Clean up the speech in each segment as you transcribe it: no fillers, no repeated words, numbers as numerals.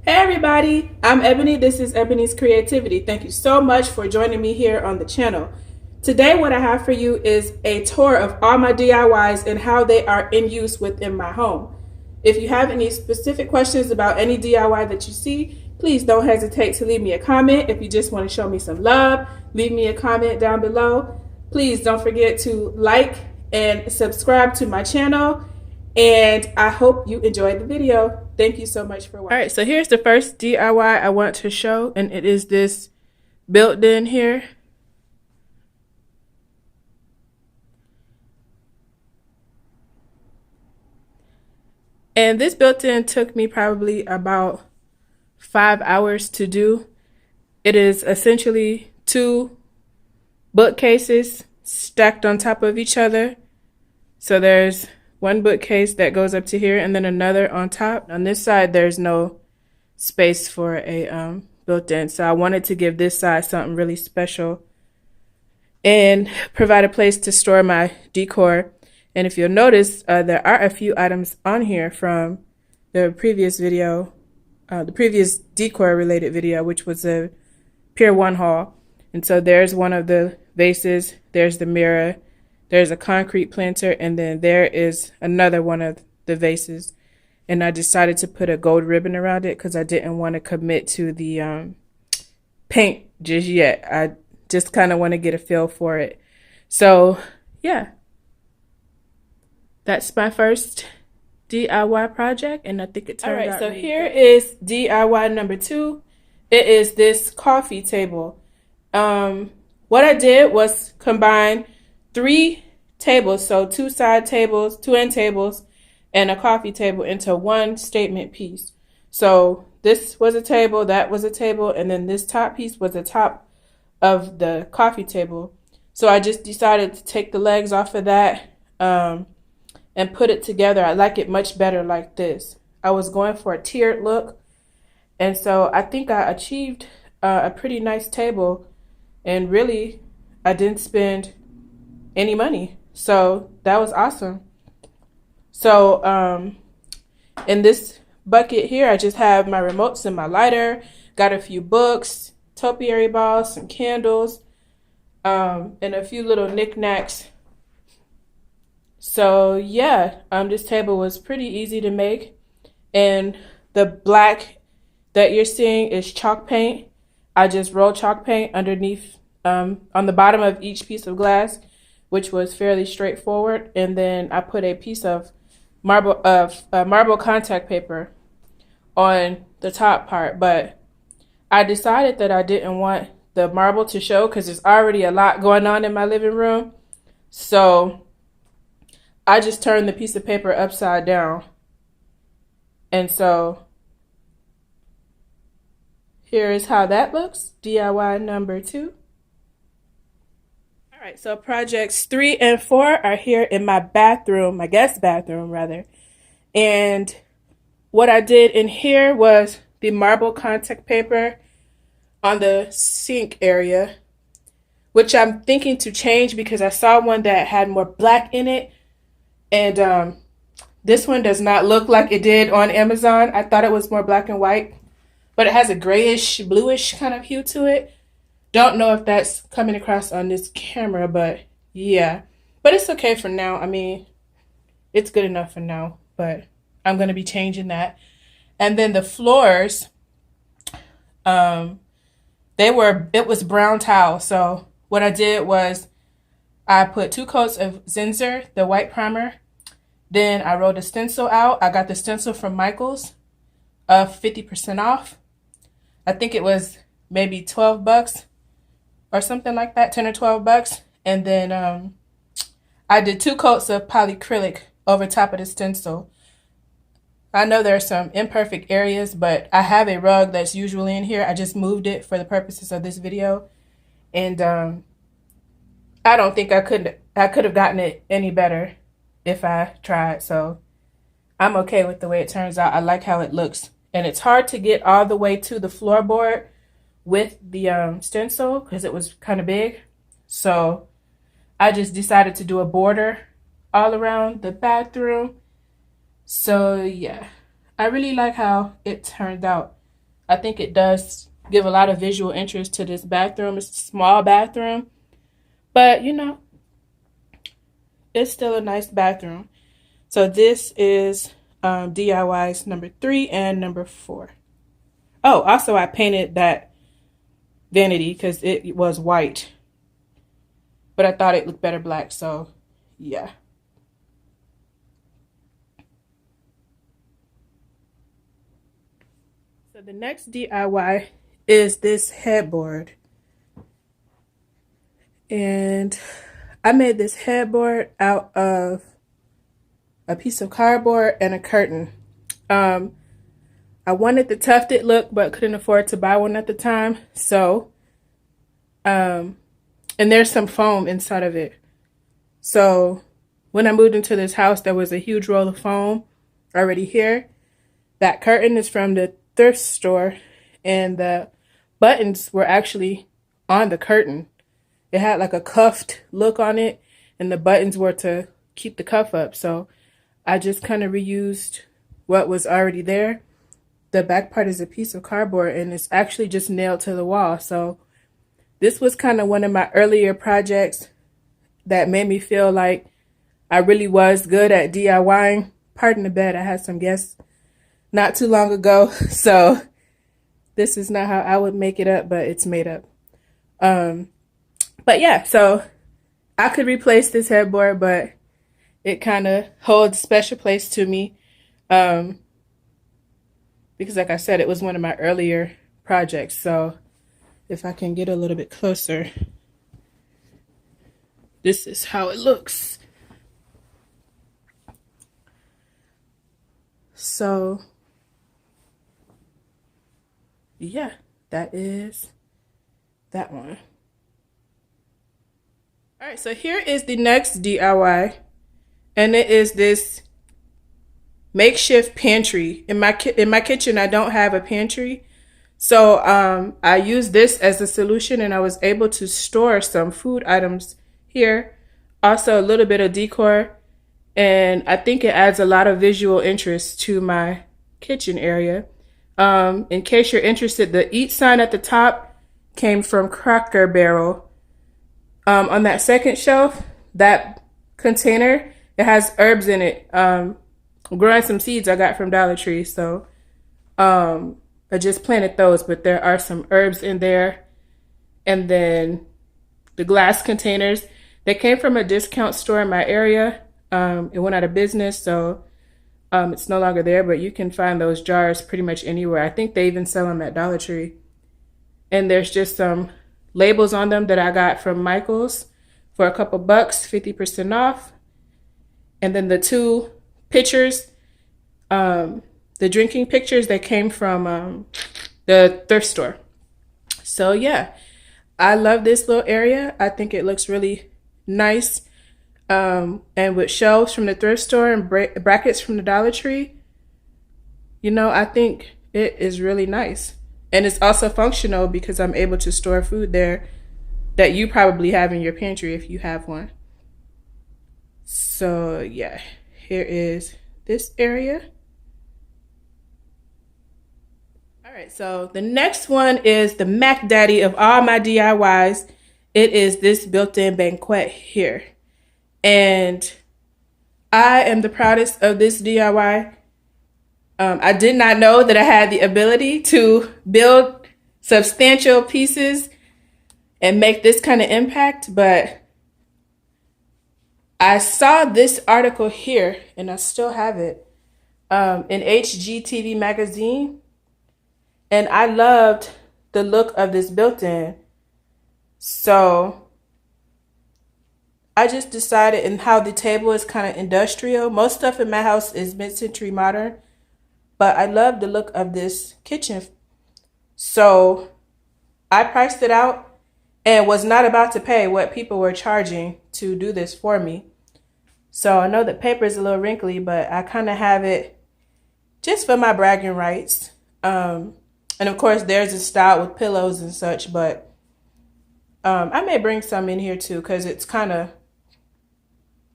Hey everybody, I'm Ebony. This is Ebony's Creativity. Thank you so much for joining me here on the channel. Today what I have for you is a tour of all my DIYs and how they are in use within my home. If you have any specific questions about any DIY that you see, please don't hesitate to leave me a comment. If you just want to show me some love, leave me a comment down below. Please don't forget to like and subscribe to my channel. And I hope you enjoyed the video. Thank you so much for watching. All right, so here's the first DIY I want to show, and it is this built-in here. And this built-in took me probably about 5 hours to do. It is essentially 2 bookcases stacked on top of each other. So there's one bookcase that goes up to here and then another on top. On this side, there's no space for a built-in. So I wanted to give this side something really special and provide a place to store my decor. And if you'll notice, there are a few items on here from the previous video, the previous decor related video, which was a Pier 1 haul. And so there's one of the vases, there's the mirror, there's a concrete planter, and then there is another one of the vases. And I decided to put a gold ribbon around it because I didn't want to commit to the paint just yet. I just kind of want to get a feel for it. So yeah, that's my first DIY project, and I think it turned out. All right, so here is DIY number 2. It is this coffee table. What I did was combine 3 tables, so 2 side tables, 2 end tables, and a coffee table into one statement piece. So this was a table, that was a table, and then this top piece was the top of the coffee table. So I just decided to take the legs off of that and put it together. I like it much better like this. I was going for a tiered look, and so I think I achieved a pretty nice table, and really I didn't spend any money. So that was awesome. So in this bucket here, I just have my remotes and my lighter, got a few books, topiary balls, some candles, and a few little knickknacks. So yeah, this table was pretty easy to make, and the black that you're seeing is chalk paint. I just rolled chalk paint underneath on the bottom of each piece of glass, which was fairly straightforward, and then I put a piece of marble contact paper on the top part. But I decided that I didn't want the marble to show because there's already a lot going on in my living room. So I just turned the piece of paper upside down. And so here is how that looks, DIY number 2. All right, so projects 3 and 4 are here in my bathroom, my guest bathroom rather. And what I did in here was the marble contact paper on the sink area, which I'm thinking to change because I saw one that had more black in it. And this one does not look like it did on Amazon. I thought it was more black and white, but it has a grayish, bluish kind of hue to it. Don't know if that's coming across on this camera, but yeah. But it's okay for now. I mean, it's good enough for now, but I'm going to be changing that. And then the floors, it was brown tile. So what I did was I put 2 coats of Zinsser, the white primer. Then I rolled a stencil out. I got the stencil from Michael's, 50% off. I think it was maybe $12 or something like that, 10 or 12 bucks. And then I did 2 coats of polyacrylic over top of the stencil. I know there are some imperfect areas, but I have a rug that's usually in here. I just moved it for the purposes of this video. And I don't think I could have gotten it any better if I tried. So I'm okay with the way it turns out. I like how it looks. And it's hard to get all the way to the floorboard with the stencil because it was kind of big. So I just decided to do a border all around the bathroom. So yeah, I really like how it turned out. I think it does give a lot of visual interest to this bathroom. It's a small bathroom, but you know, it's still a nice bathroom. So this is DIY's number 3 and number 4. Oh, also I painted that vanity because it was white, but I thought it looked better black, so yeah. So the next DIY is this headboard. And I made this headboard out of a piece of cardboard and a curtain. I wanted the tufted look, but couldn't afford to buy one at the time. So, and there's some foam inside of it. So when I moved into this house, there was a huge roll of foam already here. That curtain is from the thrift store, and the buttons were actually on the curtain. It had like a cuffed look on it, and the buttons were to keep the cuff up. So I just kind of reused what was already there. The back part is a piece of cardboard, and it's actually just nailed to the wall. So this was kind of one of my earlier projects that made me feel like I really was good at DIYing. Pardon the bed, I had some guests not too long ago, so this is not how I would make it up, but it's made up. But yeah, so I could replace this headboard, but it kind of holds a special place to me, because like I said, it was one of my earlier projects. So if I can get a little bit closer, this is how it looks. So yeah, that is that one. All right, so here is the next DIY, and it is this makeshift pantry. In my kitchen, I don't have a pantry, so I use this as a solution, and I was able to store some food items here, also a little bit of decor, and I think it adds a lot of visual interest to my kitchen area. In case you're interested, the eat sign at the top came from Cracker Barrel. On that second shelf, that container, it has herbs in it. Growing some seeds I got from Dollar Tree, so I just planted those, but there are some herbs in there. And then the glass containers, they came from a discount store in my area. It went out of business, so it's no longer there, but you can find those jars pretty much anywhere. I think they even sell them at Dollar Tree. And there's just some labels on them that I got from Michael's for a couple bucks, 50% off. And then the 2 pitchers, the drinking pitchers, they came from the thrift store. So yeah, I love this little area. I think it looks really nice. And with shelves from the thrift store and brackets from the Dollar Tree, you know, I think it is really nice. And it's also functional because I'm able to store food there that you probably have in your pantry if you have one. So yeah, here is this area. All right, so the next one is the Mac Daddy of all my DIYs. It is this built-in banquette here. And I am the proudest of this DIY. I did not know that I had the ability to build substantial pieces and make this kind of impact, but I saw this article here, and I still have it, in HGTV magazine, and I loved the look of this built-in. So I just decided, and how the table is kind of industrial. Most stuff in my house is mid-century modern, but I love the look of this kitchen. So I priced it out and was not about to pay what people were charging to do this for me. So I know the paper is a little wrinkly, but I kind of have it just for my bragging rights. And of course, there's a style with pillows and such, but I may bring some in here too, because it's kind of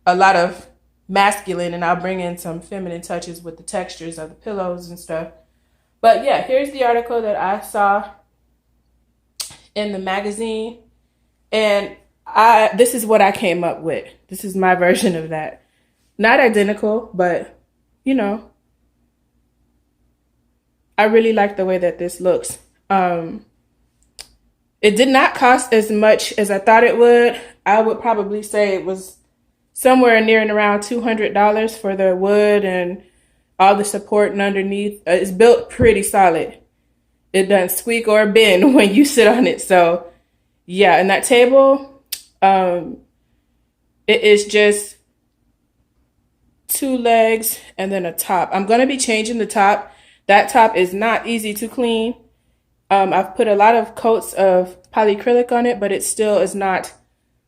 a lot of masculine, and I'll bring in some feminine touches with the textures of the pillows and stuff. But yeah, here's the article that I saw in the magazine. And this is what I came up with. This is my version of that. Not identical, but you know, I really like the way that this looks. It did not cost as much as I thought it would. I would probably say it was somewhere near and around $200 for the wood and all the support and underneath. It's built pretty solid. It doesn't squeak or bend when you sit on it. So yeah, and that table, it is just 2 legs and then a top. I'm going to be changing the top. That top is not easy to clean. I've put a lot of coats of polyacrylic on it, but it still is not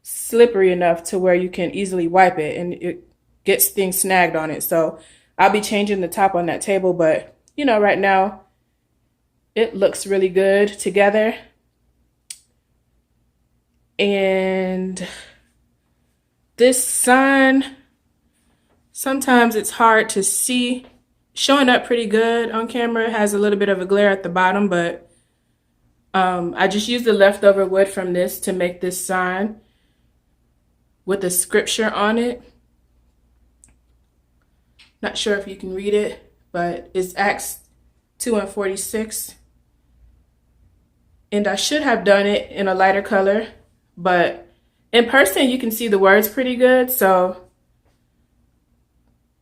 slippery enough to where you can easily wipe it and it gets things snagged on it. So I'll be changing the top on that table, but you know, right now it looks really good together. And this sign, sometimes it's hard to see. Showing up pretty good on camera. It has a little bit of a glare at the bottom, but I just used the leftover wood from this to make this sign with the scripture on it. Not sure if you can read it, but it's Acts 2:46. And I should have done it in a lighter color, but in person you can see the words pretty good. So,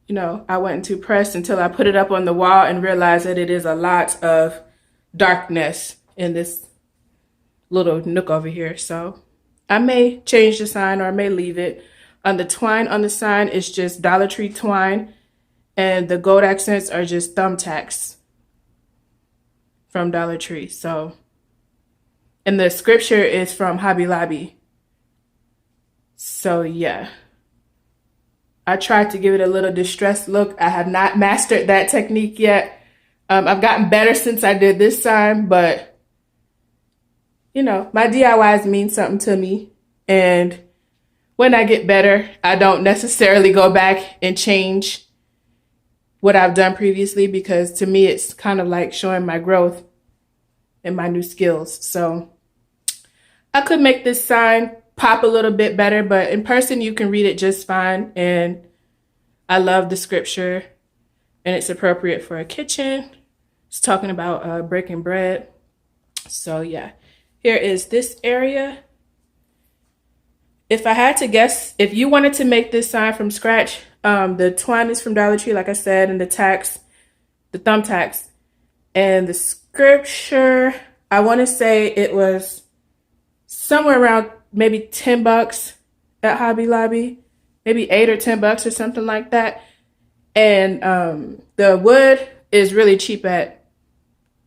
you know, I wasn't too pressed until I put it up on the wall and realized that it is a lot of darkness in this little nook over here. So I may change the sign or I may leave it. On the twine on the sign is just Dollar Tree twine, and the gold accents are just thumbtacks from Dollar Tree. So, and the scripture is from Hobby Lobby. So yeah, I tried to give it a little distressed look. I have not mastered that technique yet. I've gotten better since I did this sign, but you know, my DIYs mean something to me. And when I get better, I don't necessarily go back and change what I've done previously, because to me, it's kind of like showing my growth and my new skills. So I could make this sign pop a little bit better, but in person, you can read it just fine. And I love the scripture, and it's appropriate for a kitchen. It's talking about breaking bread. So yeah, here is this area. If I had to guess, if you wanted to make this sign from scratch, the twine is from Dollar Tree, like I said, and the thumbtacks, and the scripture, I want to say it was somewhere around maybe $10 at Hobby Lobby, maybe $8 or $10 or something like that. And the wood is really cheap at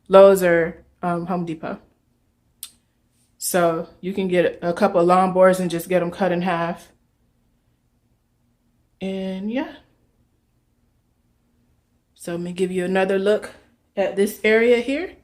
Lowe's or Home Depot. So you can get a couple of long boards and just get them cut in half. And yeah. So let me give you another look at this area here.